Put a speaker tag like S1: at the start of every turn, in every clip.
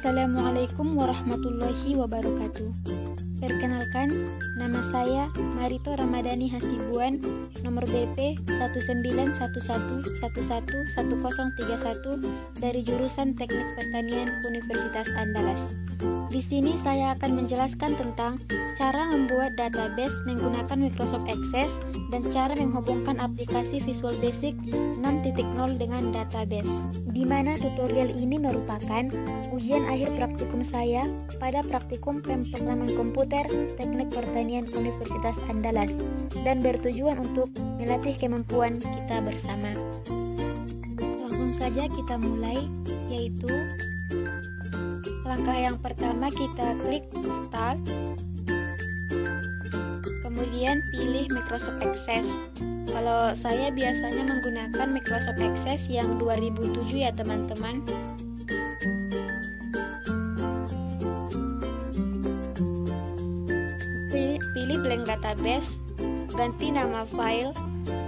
S1: Assalamualaikum warahmatullahi wabarakatuh. Perkenalkan, nama saya Marito Ramadhani Hasibuan, nomor BP 1911111031 dari jurusan Teknik Pertanian Universitas Andalas. Di sini saya akan menjelaskan tentang cara membuat database menggunakan Microsoft Access dan cara menghubungkan aplikasi Visual Basic 6.0 dengan database. Di mana tutorial ini merupakan ujian akhir praktikum saya pada praktikum pemrograman komputer Teknik Pertanian Universitas Andalas dan bertujuan untuk melatih kemampuan kita bersama. Langsung saja kita mulai, yaitu langkah yang pertama kita klik Start, kemudian pilih Microsoft Access. Kalau saya biasanya menggunakan Microsoft Access yang 2007 ya teman-teman. Pilih blank database, ganti nama file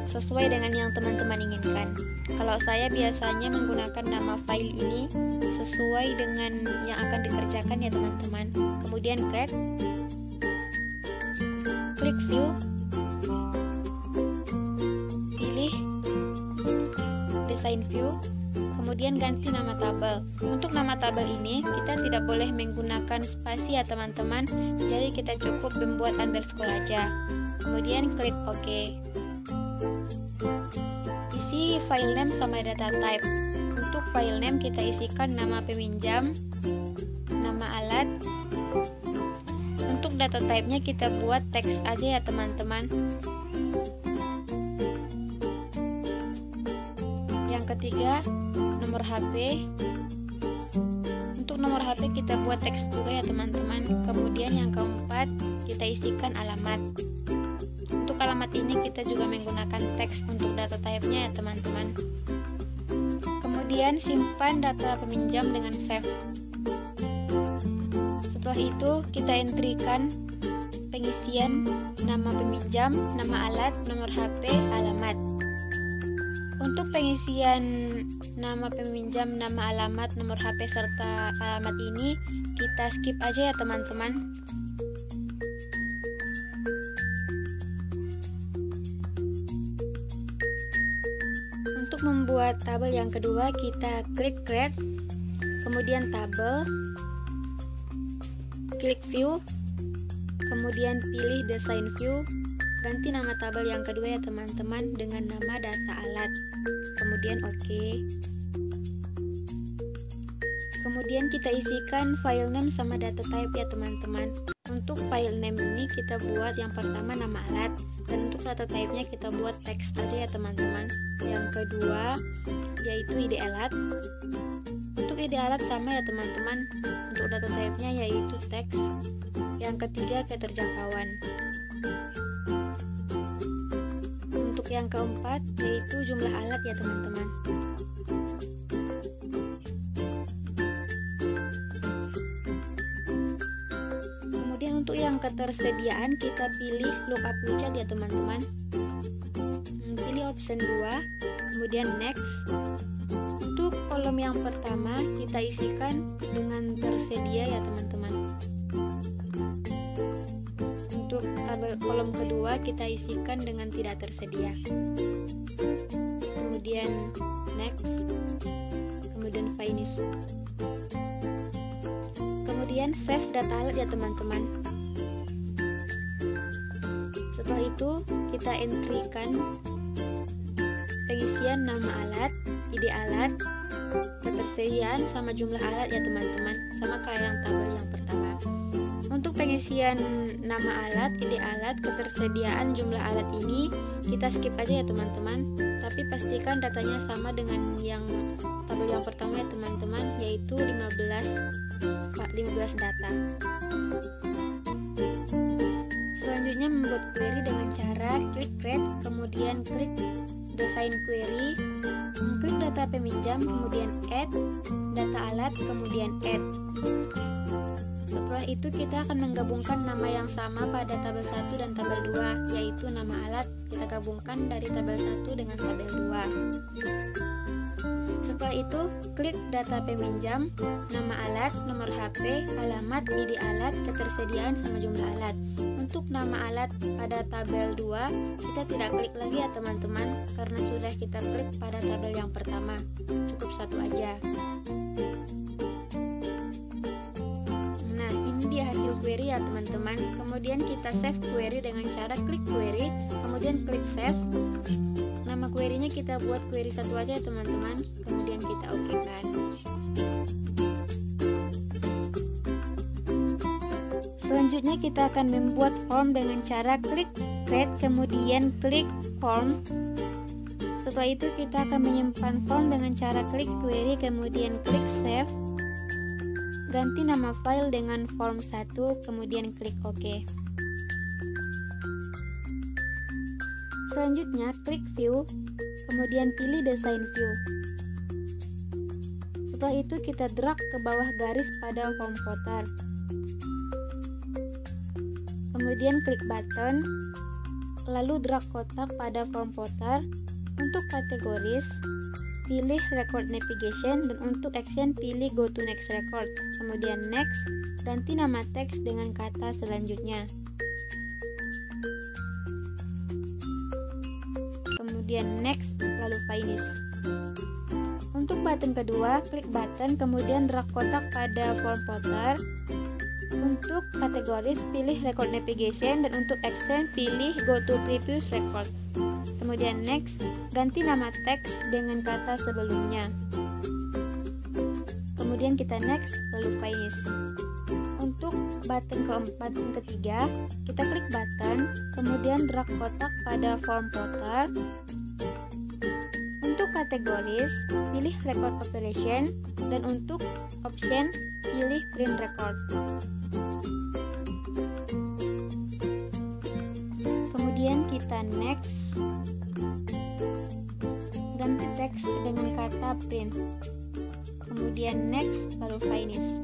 S1: sesuai dengan yang teman-teman inginkan. Kalau saya biasanya menggunakan nama file ini sesuai dengan yang akan dikerjakan ya teman-teman. Kemudian create, klik view, pilih design view, kemudian ganti nama tabel. Untuk nama tabel ini kita tidak boleh menggunakan spasi ya teman-teman, jadi kita cukup membuat underscore aja. Kemudian klik OK. Isi file name sama data type. Untuk file name kita isikan nama peminjam, nama alat. Untuk data type-nya kita buat teks aja ya teman-teman. Yang ketiga, nomor HP. Untuk nomor HP kita buat teks juga ya teman-teman. Kemudian yang keempat, kita isikan alamat. Untuk alamat ini kita juga menggunakan teks untuk data type-nya ya teman-teman. Kemudian simpan data peminjam dengan save. Setelah itu kita entrykan pengisian nama peminjam, nama alat, nomor HP, alamat. Untuk pengisian nama peminjam, nama alamat, nomor HP serta alamat ini kita skip aja ya teman-teman. Untuk membuat tabel yang kedua kita klik create, kemudian tabel, klik view, kemudian pilih design view, ganti nama tabel yang kedua ya teman-teman dengan nama data alat, kemudian OK. Kemudian kita isikan file name sama data type ya teman-teman. Untuk file name ini kita buat yang pertama nama alat, dan untuk data type-nya kita buat teks aja ya teman-teman. Yang kedua yaitu ID alat. Untuk ID alat sama ya teman-teman. Untuk data type-nya yaitu teks. Yang ketiga keterjangkauan. Untuk yang keempat yaitu jumlah alat ya teman-teman. Untuk yang ketersediaan kita pilih lookup lucet ya teman-teman. Pilih option 2, kemudian next. Untuk kolom yang pertama kita isikan dengan tersedia ya teman-teman. Untuk tabel kolom kedua kita isikan dengan tidak tersedia. Kemudian next, kemudian finish. Kemudian save data alat ya teman-teman. Setelah itu kita entrykan pengisian nama alat, ID alat, ketersediaan sama jumlah alat ya teman-teman, sama kayak yang tabel yang pertama. Untuk pengisian nama alat, ID alat, ketersediaan jumlah alat ini kita skip aja ya teman-teman, tapi pastikan datanya sama dengan yang tabel yang pertama ya teman-teman, yaitu 15 data. Selanjutnya membuat query dengan cara klik create, kemudian klik design query, klik data peminjam, kemudian add data alat, kemudian add. Setelah itu kita akan menggabungkan nama yang sama pada tabel 1 dan tabel 2, yaitu nama alat kita gabungkan dari tabel 1 dengan tabel 2. Setelah itu, klik data peminjam, nama alat, nomor HP, alamat, ID alat, ketersediaan, sama jumlah alat. Untuk nama alat pada tabel 2, kita tidak klik lagi ya teman-teman, karena sudah kita klik pada tabel yang pertama. Cukup satu aja. Nah, ini dia hasil query ya teman-teman. Kemudian kita save query dengan cara klik query, kemudian klik save. Nama query-nya kita buat query satu aja ya teman-teman, kemudian kita oke-kan. Selanjutnya kita akan membuat form dengan cara klik create, kemudian klik form. Setelah itu kita akan menyimpan form dengan cara klik query, kemudian klik save. Ganti nama file dengan form 1, kemudian klik OK. Selanjutnya klik view, kemudian pilih design view. Setelah itu kita drag ke bawah garis pada form footer. Kemudian klik button, lalu drag kotak pada form footer. Untuk kategoris, pilih record navigation, dan untuk action pilih go to next record. Kemudian next, ganti nama teks dengan kata selanjutnya. Kemudian next, lalu finish. Untuk button kedua, klik button, kemudian drag kotak pada form footer. Untuk kategoris pilih record navigation, dan untuk action pilih go to previous record. Kemudian next, ganti nama teks dengan kata sebelumnya. Kemudian kita next, lalu finish. Untuk button keempat dan ketiga, kita klik button, kemudian drag kotak pada form footer. Untuk kategoris, pilih record operation, dan untuk option pilih print record. Kemudian kita next, ganti teks dengan kata print. Kemudian next, lalu finish.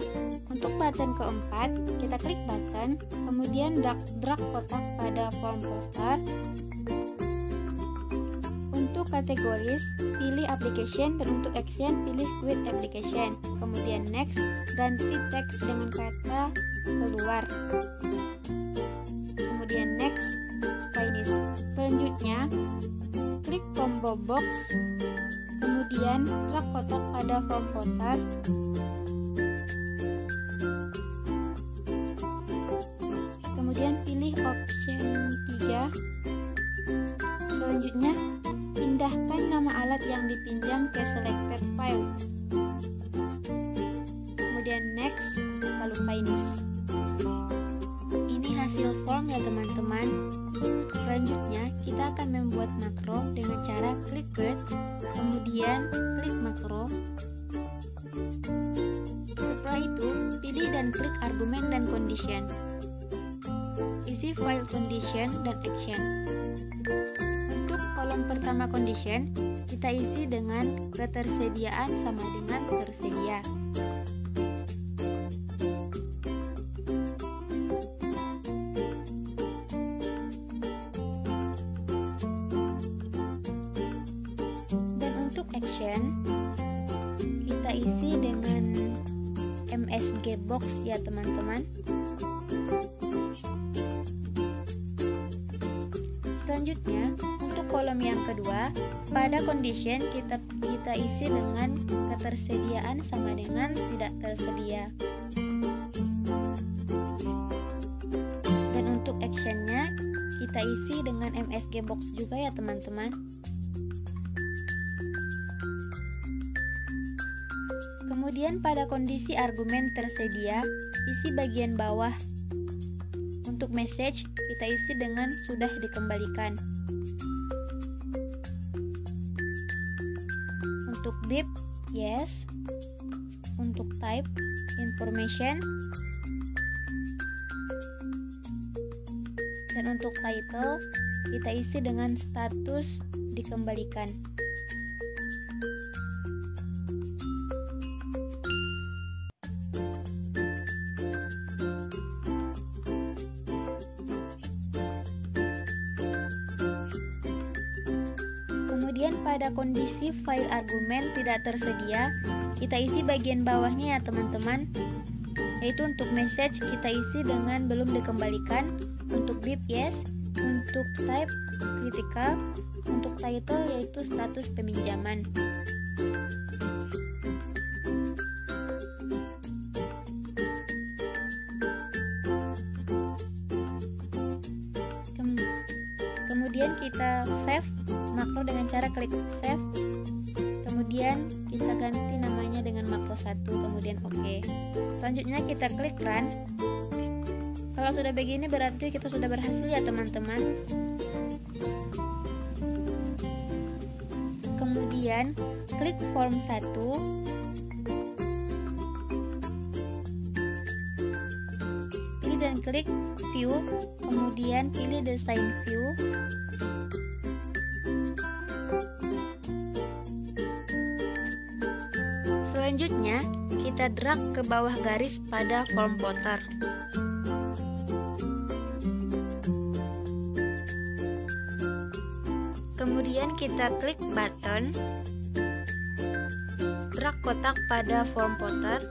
S1: Untuk button keempat, kita klik button, kemudian drag kotak pada form footer. Untuk kategoris, pilih application, dan untuk action pilih quit application. Kemudian next, ganti teks dengan kata keluar. Kemudian next, finish. Selanjutnya, klik combo box, kemudian drag kotak pada form footer. Kemudian pilih option 3. Selanjutnya, pindahkan nama alat yang dipinjam ke selected file. Kemudian next, lalu finish. Ini hasil form ya teman-teman. Selanjutnya, kita akan membuat makro dengan cara klik create, kemudian klik makro. Setelah itu, pilih dan klik argumen dan condition. Isi file condition dan action. Untuk kolom pertama condition, kita isi dengan ketersediaan sama dengan tersedia. Action kita isi dengan MSG box ya teman-teman. Selanjutnya, untuk kolom yang kedua, pada condition kita isi dengan ketersediaan sama dengan tidak tersedia. Dan untuk actionnya kita isi dengan MSG box juga ya teman-teman. Kemudian pada kondisi argumen tersedia, isi bagian bawah. Untuk message, kita isi dengan sudah dikembalikan. Untuk beep, yes. Untuk type, information. Dan untuk title, kita isi dengan status dikembalikan. Kemudian pada kondisi file argumen tidak tersedia, kita isi bagian bawahnya ya teman-teman. Yaitu untuk message kita isi dengan belum dikembalikan, untuk bib yes, untuk type critical, untuk title yaitu status peminjaman. Kemudian kita save makro dengan cara klik save. Kemudian kita ganti namanya dengan makro 1, kemudian oke. Selanjutnya kita klik run. Kalau sudah begini berarti kita sudah berhasil ya teman-teman. Kemudian klik form 1. Pilih dan klik view, kemudian pilih design view. Selanjutnya, kita drag ke bawah garis pada form footer. Kemudian kita klik button, drag kotak pada form footer.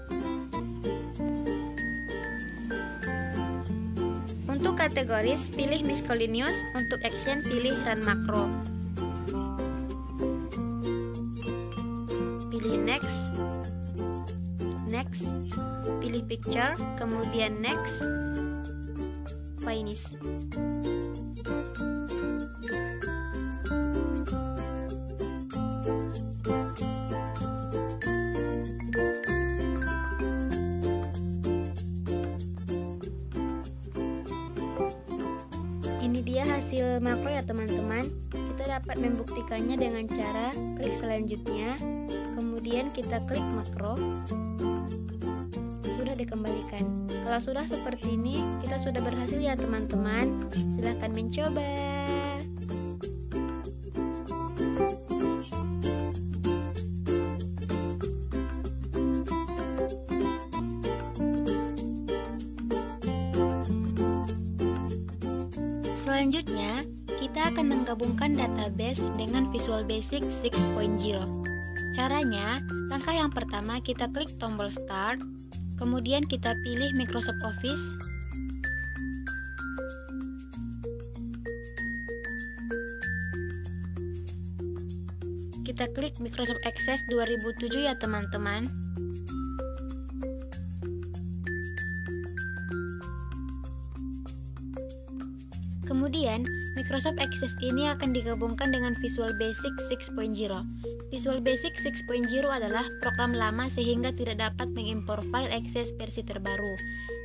S1: Untuk kategoris, pilih miscellaneous, untuk action pilih run macro. Pilih next, pilih picture, kemudian next, finish. Ini dia hasil makro ya teman-teman. Kita dapat membuktikannya dengan cara klik selanjutnya, kemudian kita klik makro, sudah dikembalikan. Kalau sudah seperti ini, kita sudah berhasil ya teman-teman. Silahkan mencoba. Selanjutnya, kita akan menggabungkan database dengan Visual Basic 6.0. Caranya, langkah yang pertama kita klik tombol Start, kemudian kita pilih Microsoft Office. Kita klik Microsoft Access 2007 ya teman-teman. Kemudian, Microsoft Access ini akan digabungkan dengan Visual Basic 6.0. Visual Basic 6.0 adalah program lama sehingga tidak dapat mengimpor file Access versi terbaru.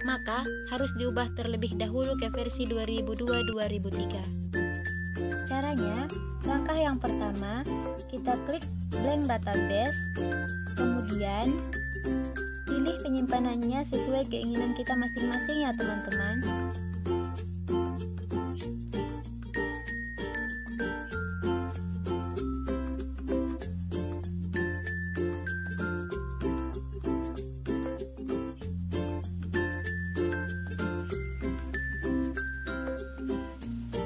S1: Maka, harus diubah terlebih dahulu ke versi 2002-2003. Caranya, langkah yang pertama, kita klik Blank Database, kemudian pilih penyimpanannya sesuai keinginan kita masing-masing ya teman-teman.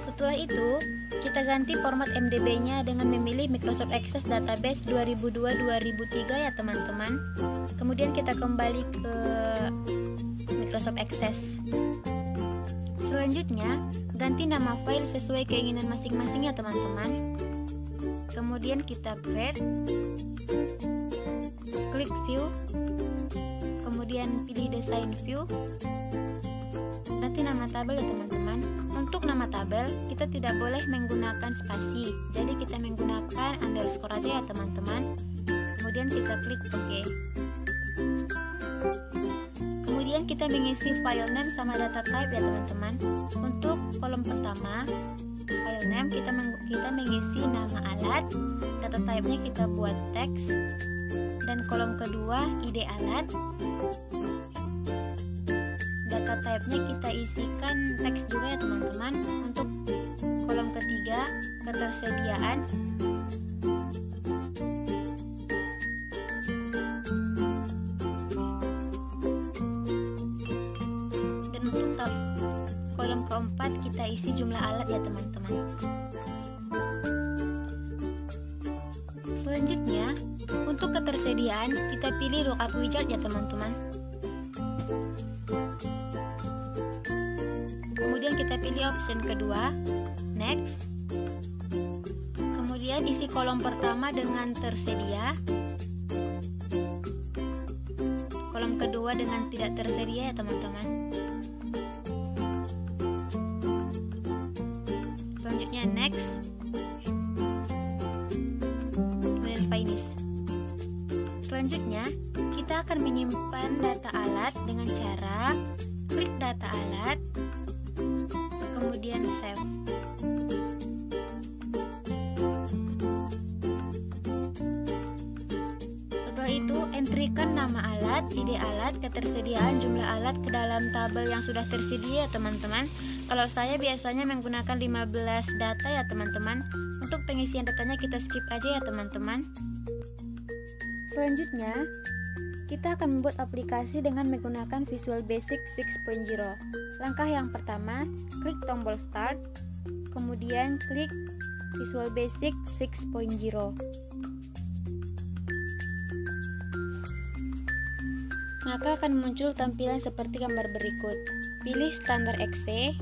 S1: Setelah itu, kita ganti format MDB-nya dengan memilih Microsoft Access Database 2002-2003 ya teman-teman. Kemudian kita kembali ke Microsoft Access. Selanjutnya, ganti nama file sesuai keinginan masing-masing ya teman-teman. Kemudian kita create, klik view, kemudian pilih design view, ganti nama tabel ya teman-teman. Untuk nama tabel, kita tidak boleh menggunakan spasi, jadi kita menggunakan underscore aja ya teman-teman. Kemudian kita klik OK. Kemudian kita mengisi file name sama data type ya teman-teman. Untuk kolom pertama, file name kita mengisi nama alat, data type-nya kita buat teks, dan kolom kedua ID alat. Data type-nya kita isikan teks juga ya teman-teman. Untuk kolom ketiga, ketersediaan. Dan untuk kolom keempat kita isi jumlah alat ya teman-teman. Kemudian kita pilih lookup wizard ya teman-teman. Kemudian kita pilih option kedua, next. Kemudian isi kolom pertama dengan tersedia, kolom kedua dengan tidak tersedia ya teman-teman. Selanjutnya next, kemudian finish. Selanjutnya kita akan menyimpan data alat dengan cara klik data alat, kemudian save. Setelah itu entrikan nama alat, ID alat, ketersediaan jumlah alat ke dalam tabel yang sudah tersedia teman-teman. Kalau saya biasanya menggunakan 15 data ya teman-teman. Untuk pengisian datanya kita skip aja ya teman-teman. Selanjutnya kita akan membuat aplikasi dengan menggunakan Visual Basic 6.0. Langkah yang pertama, klik tombol Start, kemudian klik Visual Basic 6.0. Maka akan muncul tampilan seperti gambar berikut. Pilih Standar Exe,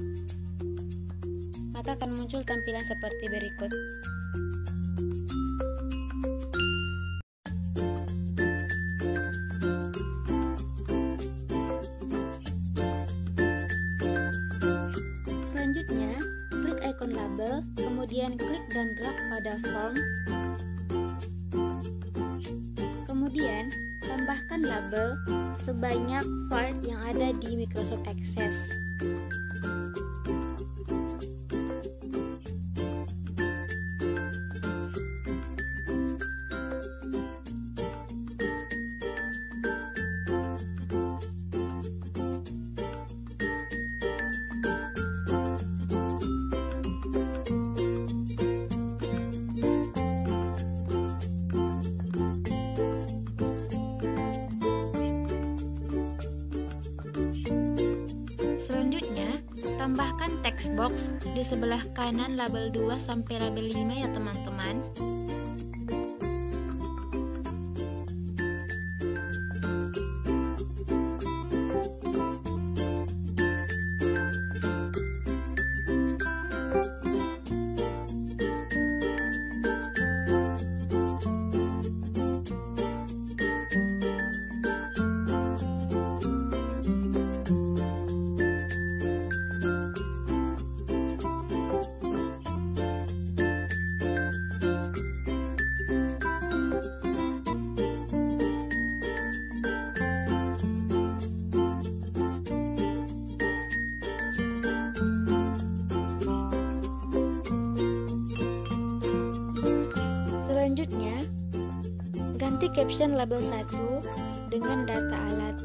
S1: maka akan muncul tampilan seperti berikut. Selanjutnya, klik icon label, kemudian klik dan drag pada form. Kemudian, tambahkan label sebanyak file yang ada di Microsoft Access. Tambahkan text box di sebelah kanan label 2 sampai label 5 ya teman-teman. Selanjutnya, ganti caption label 1 dengan data alat.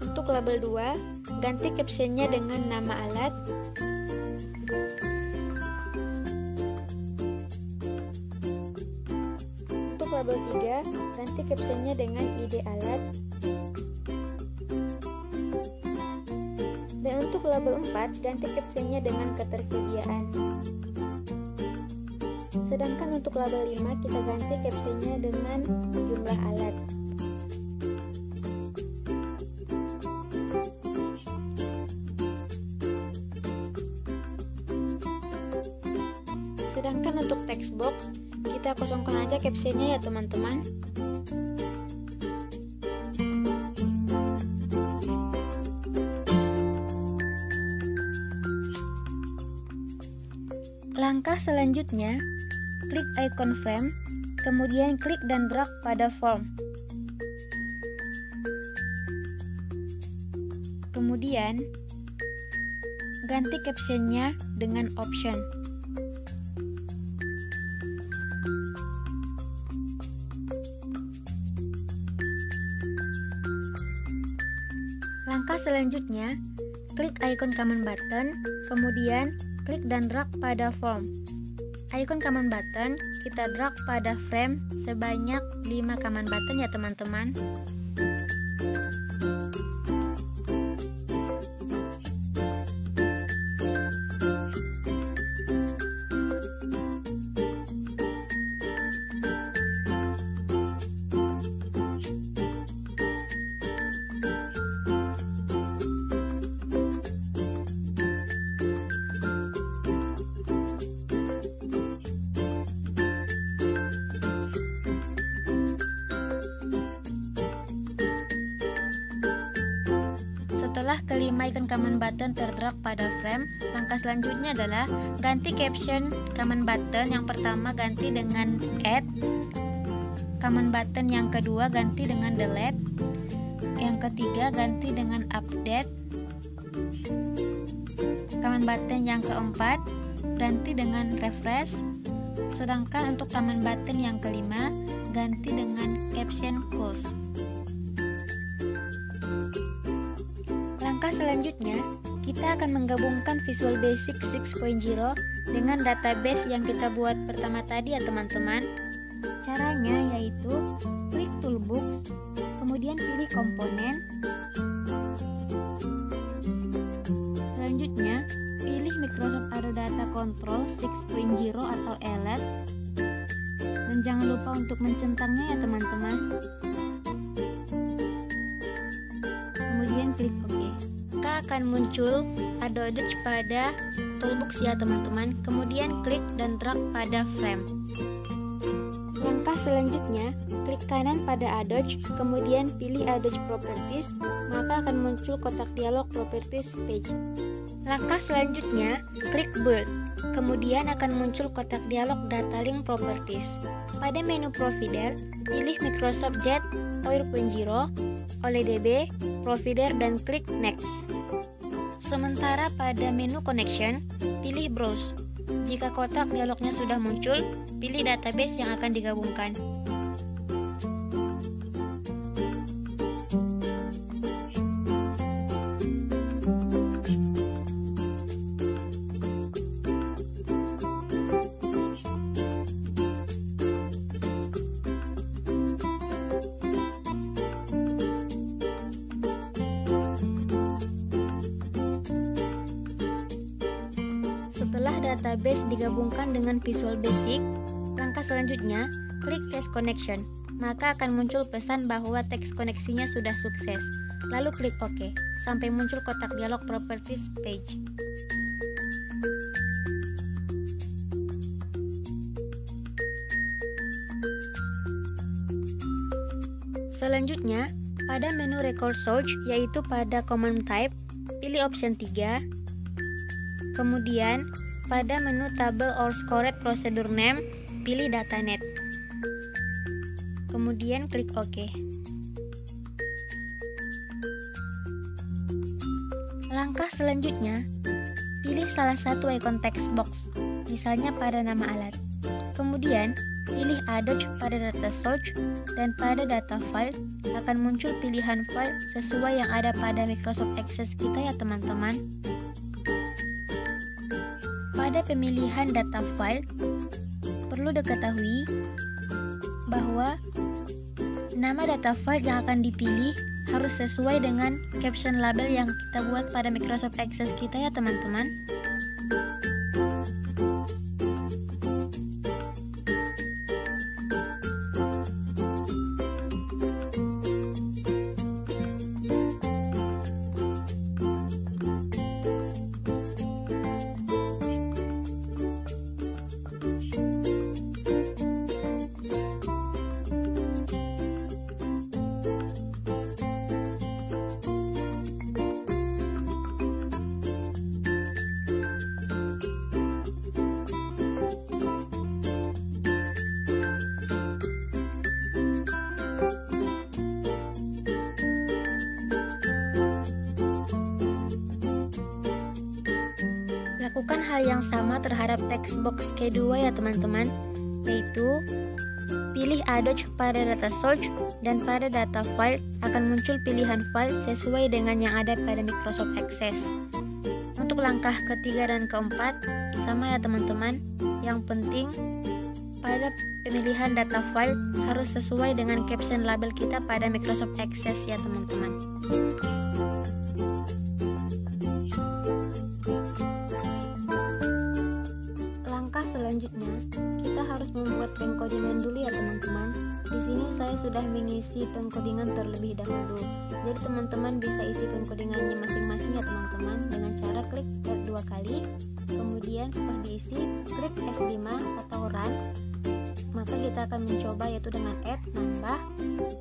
S1: Untuk label 2, ganti captionnya dengan nama alat. Untuk label 3, ganti captionnya dengan ID alat. Dan untuk label 4, ganti captionnya dengan ketersediaan. Sedangkan untuk label 5, kita ganti captionnya dengan jumlah alat. Sedangkan untuk text box, kita kosongkan aja captionnya ya teman-teman. Langkah selanjutnya, klik icon frame, kemudian klik dan drag pada form. Kemudian, ganti captionnya dengan option. Langkah selanjutnya, klik icon command button, kemudian klik dan drag pada form. Icon command button kita drag pada frame sebanyak 5 command button ya teman-teman. kelima icon command button terdrag pada frame. Langkah selanjutnya adalah ganti caption command button. Yang pertama ganti dengan add, command button yang kedua ganti dengan delete, yang ketiga ganti dengan update, command button yang keempat ganti dengan refresh, sedangkan untuk command button yang kelima ganti dengan caption close. Langkah selanjutnya, kita akan menggabungkan Visual Basic 6.0 dengan database yang kita buat pertama tadi ya teman-teman. Caranya yaitu klik Toolbox, kemudian pilih komponen. Selanjutnya, pilih Microsoft Ada Data Control 6.0 atau ELET. Dan jangan lupa untuk mencentangnya ya teman-teman. Kemudian klik OK. Maka akan muncul Adobe pada Toolbox ya teman-teman. Kemudian klik dan drag pada frame. Langkah selanjutnya, klik kanan pada Adobe, kemudian pilih Adobe Properties, maka akan muncul kotak dialog Properties page. Langkah selanjutnya, klik Build, kemudian akan muncul kotak dialog Data Link Properties. Pada menu Provider, pilih Microsoft Jet 4.0, OLEDB, Provider, dan klik Next. Sementara pada menu Connection, pilih Browse. Jika kotak dialognya sudah muncul, pilih database yang akan digabungkan. Setelah database digabungkan dengan Visual Basic, langkah selanjutnya, klik Test Connection. Maka akan muncul pesan bahwa teks koneksinya sudah sukses. Lalu klik OK, sampai muncul kotak dialog Properties page. Selanjutnya, pada menu Record Search, yaitu pada Command Type, pilih option 3. Kemudian, pada menu Table or Scored Procedure Name, pilih Datanet. Kemudian klik OK. Langkah selanjutnya, pilih salah satu icon text box, misalnya pada nama alat. Kemudian, pilih Adobe pada Data Search, dan pada Data File akan muncul pilihan file sesuai yang ada pada Microsoft Access kita ya teman-teman. Pada pemilihan data file, perlu diketahui bahwa nama data file yang akan dipilih harus sesuai dengan caption label yang kita buat pada Microsoft Access kita ya teman-teman. Lakukan hal yang sama terhadap text box kedua ya teman-teman, yaitu pilih Adobe pada Data Search, dan pada Data File akan muncul pilihan file sesuai dengan yang ada pada Microsoft Access. Untuk langkah ketiga dan keempat sama ya teman-teman. Yang penting pada pemilihan data file harus sesuai dengan caption label kita pada Microsoft Access ya teman-teman. Selanjutnya, kita harus membuat pengkodingan dulu ya teman-teman. Di sini saya sudah mengisi pengkodingan terlebih dahulu. Jadi teman-teman bisa isi pengkodingannya masing-masing ya teman-teman dengan cara klik F2 kali. Kemudian setelah diisi, klik F5 atau Run. Maka kita kita akan mencoba, yaitu dengan add, nambah,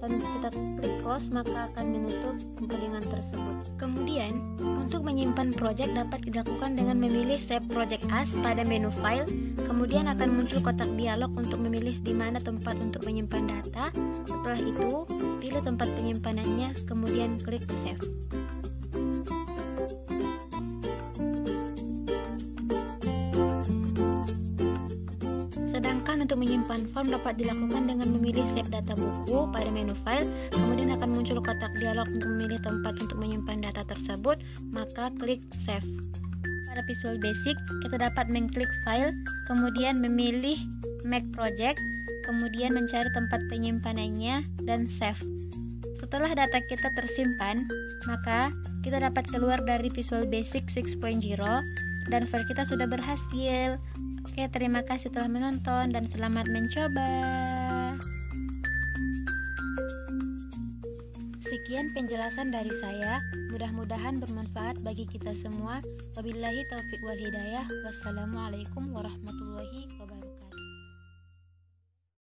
S1: dan kita klik close maka akan menutup encodingan tersebut. Kemudian untuk menyimpan project dapat dilakukan dengan memilih save project as pada menu file. Kemudian akan muncul kotak dialog untuk memilih di mana tempat untuk menyimpan data. Setelah itu pilih tempat penyimpanannya, kemudian klik save. Sedangkan untuk menyimpan form dapat dilakukan dengan memilih save data buku pada menu file, kemudian akan muncul kotak dialog untuk memilih tempat untuk menyimpan data tersebut, maka klik save. Pada Visual Basic, kita dapat mengklik file, kemudian memilih make project, kemudian mencari tempat penyimpanannya dan save. Setelah data kita tersimpan, maka kita dapat keluar dari Visual Basic 6.0 dan file kita sudah berhasil. Oke, terima kasih telah menonton dan selamat mencoba. Sekian penjelasan dari saya, mudah-mudahan bermanfaat bagi kita semua. Wabillahi taufiq wal hidayah. Wassalamualaikum warahmatullahi wabarakatuh.